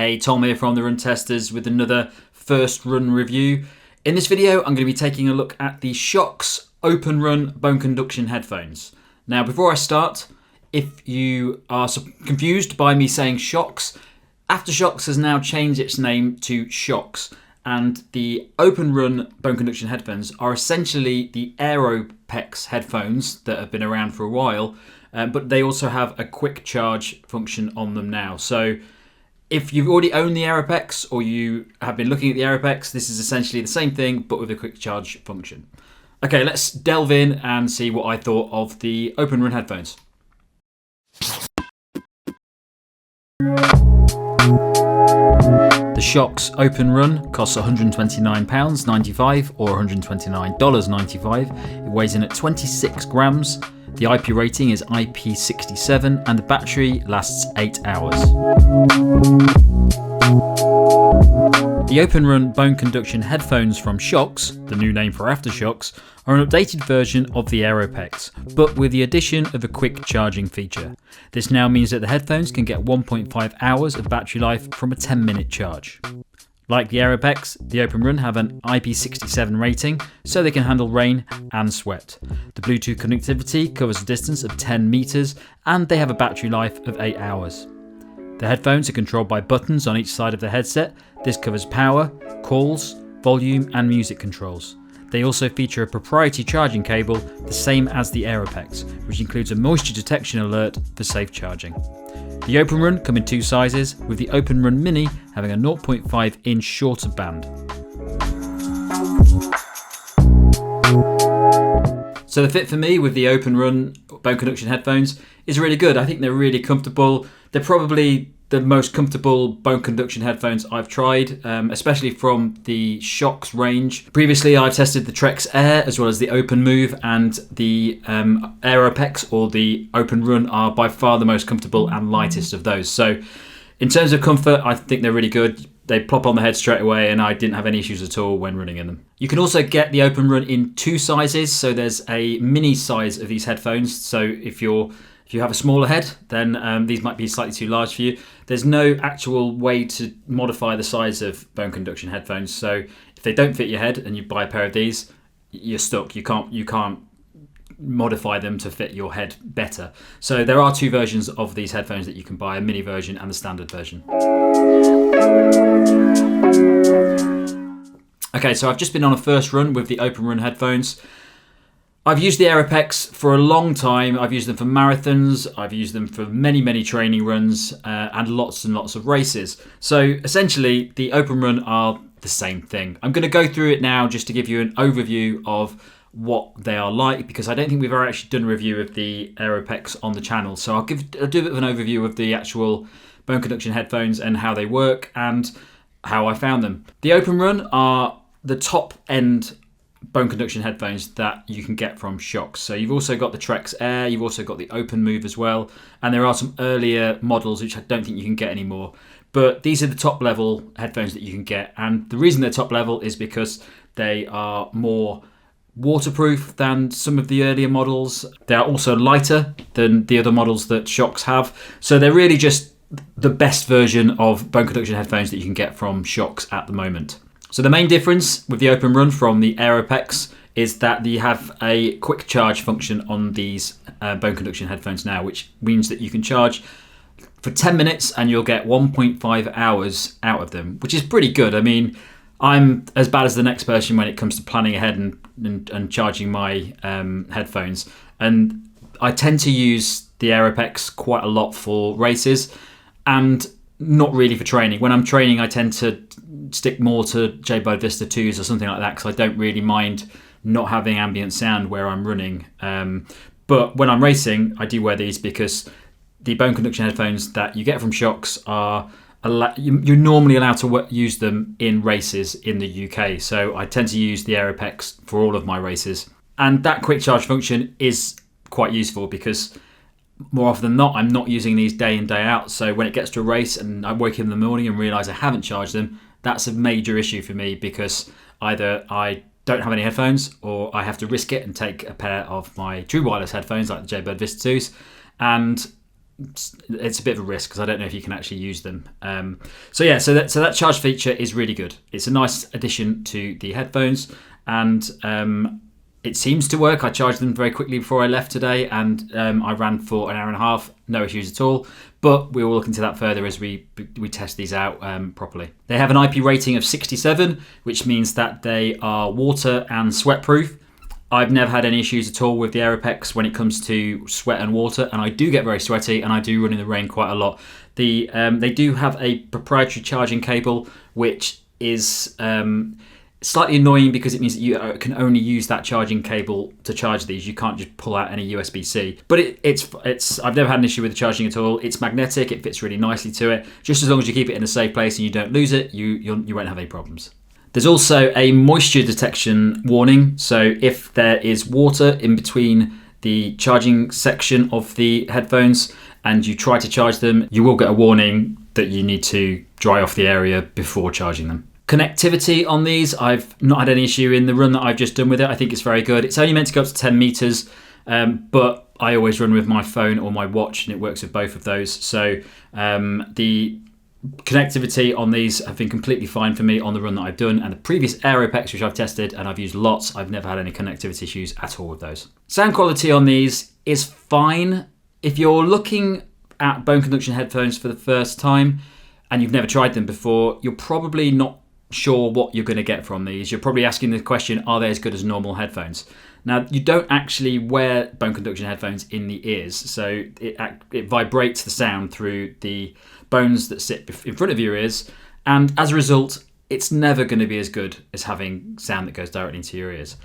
Hey, Tom here from the Run Testers with another first run review. In this video, I'm going to be taking a look at the Shokz OpenRun bone conduction headphones. Now, before I start, if you are confused by me saying Shokz, Aftershokz has now changed its name to Shokz, and the OpenRun bone conduction headphones are essentially the Aeropex headphones that have been around for a while, but they also have a quick charge function on them now. So if you've already owned the Aeropex or you have been looking at the Aeropex, this is essentially the same thing but with a quick charge function. Okay, let's delve in and see what I thought of the OpenRun headphones. The Shokz OpenRun costs £129.95 or $129.95. It weighs in at 26 grams. The IP rating is IP67 and the battery lasts 8 hours. The OpenRun bone conduction headphones from Shokz, the new name for Aftershokz, are an updated version of the Aeropex, but with the addition of a quick charging feature. This now means that the headphones can get 1.5 hours of battery life from a 10-minute charge. Like the Aeropex, the OpenRun have an IP67 rating, so they can handle rain and sweat. The Bluetooth connectivity covers a distance of 10 meters, and they have a battery life of 8 hours. The headphones are controlled by buttons on each side of the headset. This covers power, calls, volume, and music controls. They also feature a proprietary charging cable, the same as the Aeropex, which includes a moisture detection alert for safe charging. The OpenRun come in two sizes, with the OpenRun Mini having a 0.5 inch shorter band. So the fit for me with the OpenRun bone conduction headphones is really good. I think they're really comfortable. They're probably the most comfortable bone conduction headphones I've tried, especially from the Shokz range. Previously, I've tested the Trex Air as well as the OpenMove, and the Aeropex or the OpenRun are by far the most comfortable and lightest of those. So in terms of comfort, I think they're really good. They plop on the head straight away and I didn't have any issues at all when running in them. You can also get the OpenRun in two sizes. So there's a mini size of these headphones. So if you have a smaller head, then these might be slightly too large for you. There's no actual way to modify the size of bone conduction headphones. So if they don't fit your head and you buy a pair of these, you're stuck. You can't modify them to fit your head better. So there are two versions of these headphones that you can buy, a mini version and the standard version. Okay, so I've just been on a first run with the OpenRun headphones. I've used the Aeropex for a long time. I've used them for marathons. I've used them for many training runs and lots of races. So essentially, the OpenRun are the same thing. I'm going to go through it now just to give you an overview of what they are like, because I don't think we've ever actually done a review of the Aeropex on the channel. So I'll do a bit of an overview of the actual bone conduction headphones and how they work and how I found them. The OpenRun are the top end bone conduction headphones that you can get from Shokz. So you've also got the Trex Air, you've also got the OpenMove as well, and there are some earlier models which I don't think you can get anymore. But these are the top level headphones that you can get, and the reason they're top level is because they are more waterproof than some of the earlier models. They are also lighter than the other models that Shokz have. So they're really just the best version of bone conduction headphones that you can get from Shokz at the moment. So the main difference with the OpenRun from the Aeropex is that you have a quick charge function on these bone conduction headphones now, which means that you can charge for 10 minutes and you'll get 1.5 hours out of them, which is pretty good. I mean, I'm as bad as the next person when it comes to planning ahead and charging my headphones. And I tend to use the Aeropex quite a lot for races and not really for training. When I'm training, I tend to stick more to J-Bud Vista 2s or something like that, because I don't really mind not having ambient sound where I'm running. But when I'm racing, I do wear these because the bone conduction headphones that you get from Shokz are you're normally allowed to use them in races in the UK. So I tend to use the Aeropex for all of my races. And that quick charge function is quite useful because more often than not, I'm not using these day in, day out. So when it gets to a race and I wake up in the morning and realise I haven't charged them, that's a major issue for me, because either I don't have any headphones or I have to risk it and take a pair of my true wireless headphones like the J-Bud Vista 2s. And it's a bit of a risk because I don't know if you can actually use them. So that charge feature is really good. It's a nice addition to the headphones, and it seems to work. I charged them very quickly before I left today, and I ran for an hour and a half, no issues at all. But we will look into that further as we test these out properly. They have an IP rating of 67, which means that they are water and sweat proof. I've never had any issues at all with the Aeropex when it comes to sweat and water, and I do get very sweaty, and I do run in the rain quite a lot. They do have a proprietary charging cable, which is slightly annoying because it means that you can only use that charging cable to charge these. You can't just pull out any USB-C. But it's I've never had an issue with the charging at all. It's magnetic. It fits really nicely to it. Just as long as you keep it in a safe place and you don't lose it, you won't have any problems. There's also a moisture detection warning. So if there is water in between the charging section of the headphones and you try to charge them, you will get a warning that you need to dry off the area before charging them. Connectivity on these, I've not had any issue in the run that I've just done with it. I think it's very good. It's only meant to go up to 10 meters, but I always run with my phone or my watch, and it works with both of those. So the connectivity on these have been completely fine for me on the run that I've done, and the previous Aeropex, which I've tested and I've used lots, I've never had any connectivity issues at all with those. Sound quality on these is fine. If you're looking at bone conduction headphones for the first time and you've never tried them before, you're probably not sure what you're going to get from these. You're probably asking the question, are they as good as normal headphones? Now, you don't actually wear bone conduction headphones in the ears, so it vibrates the sound through the bones that sit in front of your ears, and as a result, it's never going to be as good as having sound that goes directly into your ears.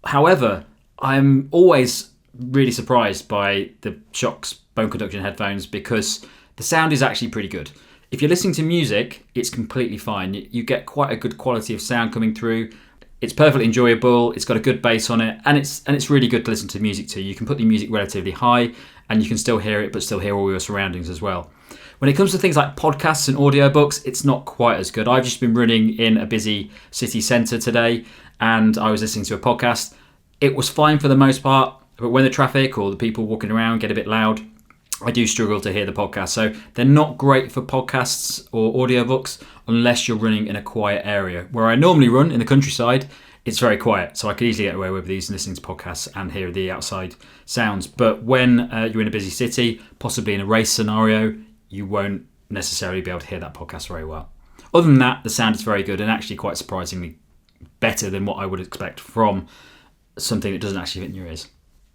However, I'm always really surprised by the Shokz bone conduction headphones because the sound is actually pretty good. If you're listening to music, it's completely fine. You get quite a good quality of sound coming through. It's perfectly enjoyable. It's got a good bass on it, and it's really good to listen to music to. You can put the music relatively high, and you can still hear it, but still hear all your surroundings as well. When it comes to things like podcasts and audiobooks, it's not quite as good. I've just been running in a busy city centre today, and I was listening to a podcast. It was fine for the most part, but when the traffic or the people walking around get a bit loud, I do struggle to hear the podcast. So they're not great for podcasts or audiobooks unless you're running in a quiet area. Where I normally run in the countryside, it's very quiet. So I could easily get away with these and listening to podcasts and hear the outside sounds. But when you're in a busy city, possibly in a race scenario, you won't necessarily be able to hear that podcast very well. Other than that, the sound is very good and actually quite surprisingly better than what I would expect from something that doesn't actually fit in your ears.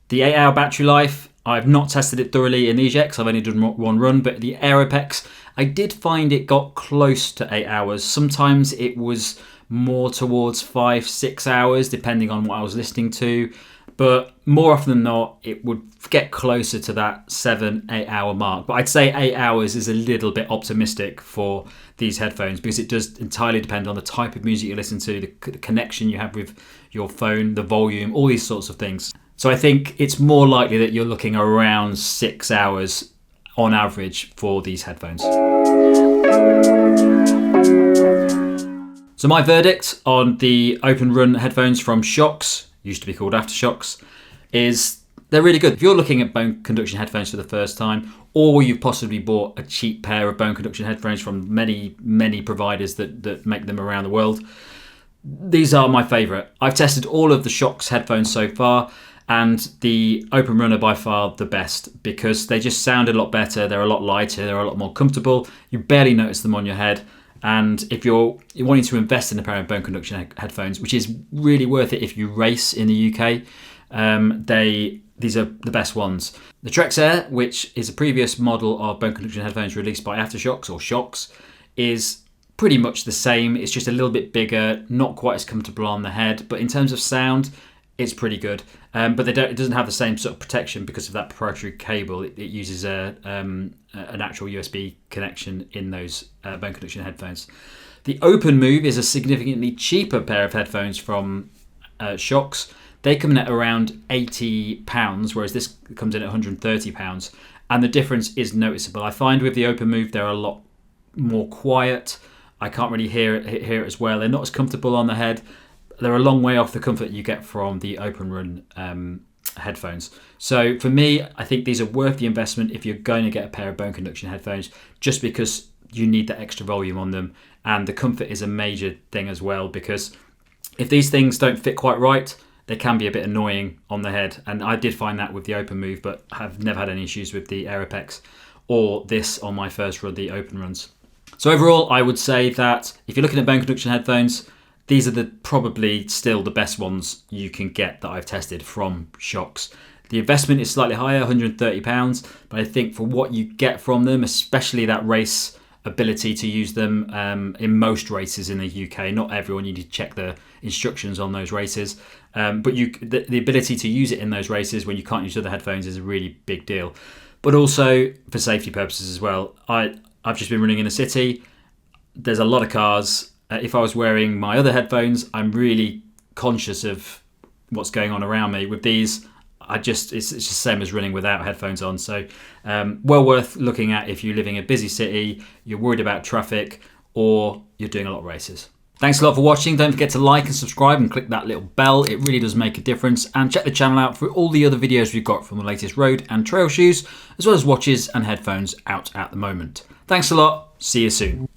The 8-hour battery life, I've not tested it thoroughly in these yet because I've only done one run, but the Aeropex, I did find it got close to 8 hours. Sometimes it was more towards 5-6 hours, depending on what I was listening to. But more often than not, it would get closer to that 7-8 hour mark. But I'd say 8 hours is a little bit optimistic for these headphones because it does entirely depend on the type of music you listen to, the connection you have with your phone, the volume, all these sorts of things. So I think it's more likely that you're looking around 6 hours on average for these headphones. So my verdict on the OpenRun headphones from Shokz, used to be called Aftershokz, is they're really good. If you're looking at bone conduction headphones for the first time, or you've possibly bought a cheap pair of bone conduction headphones from many providers that make them around the world, these are my favourite. I've tested all of the Shokz headphones so far, and the OpenRun are by far the best because they just sound a lot better. They're a lot lighter. They're a lot more comfortable. You barely notice them on your head. And if you're wanting to invest in a pair of bone conduction headphones, which is really worth it if you race in the UK, these are the best ones. The Trex Air, which is a previous model of bone conduction headphones released by Aftershokz or Shokz, is pretty much the same. It's just a little bit bigger, not quite as comfortable on the head, but in terms of sound, it's pretty good. But it doesn't have the same sort of protection because of that proprietary cable. It uses an actual USB connection in those bone conduction headphones. The OpenMove is a significantly cheaper pair of headphones from Shokz. They come in at around £80, whereas this comes in at £130. And the difference is noticeable. I find with the OpenMove, they're a lot more quiet. I can't really hear it as well. They're not as comfortable on the head. They're a long way off the comfort you get from the OpenRun headphones. So for me, I think these are worth the investment if you're going to get a pair of bone conduction headphones, just because you need that extra volume on them. And the comfort is a major thing as well, because if these things don't fit quite right, they can be a bit annoying on the head. And I did find that with the Open Move, but have never had any issues with the Aeropex or this on my first run, the Open Runs. So overall, I would say that if you're looking at bone conduction headphones, these are probably still the best ones you can get that I've tested from Shokz. The investment is slightly higher, £130, but I think for what you get from them, especially that race ability to use them in most races in the UK, not everyone, you need to check the instructions on those races, but the ability to use it in those races when you can't use other headphones is a really big deal. But also for safety purposes as well. I've just been running in a city. There's a lot of cars. If I was wearing my other headphones, I'm really conscious of what's going on around me. With these, it's just the same as running without headphones on. So well worth looking at if you're living in a busy city, you're worried about traffic, or you're doing a lot of races. Thanks a lot for watching. Don't forget to like and subscribe and click that little bell. It really does make a difference. And check the channel out for all the other videos we've got from the latest road and trail shoes, as well as watches and headphones out at the moment. Thanks a lot. See you soon.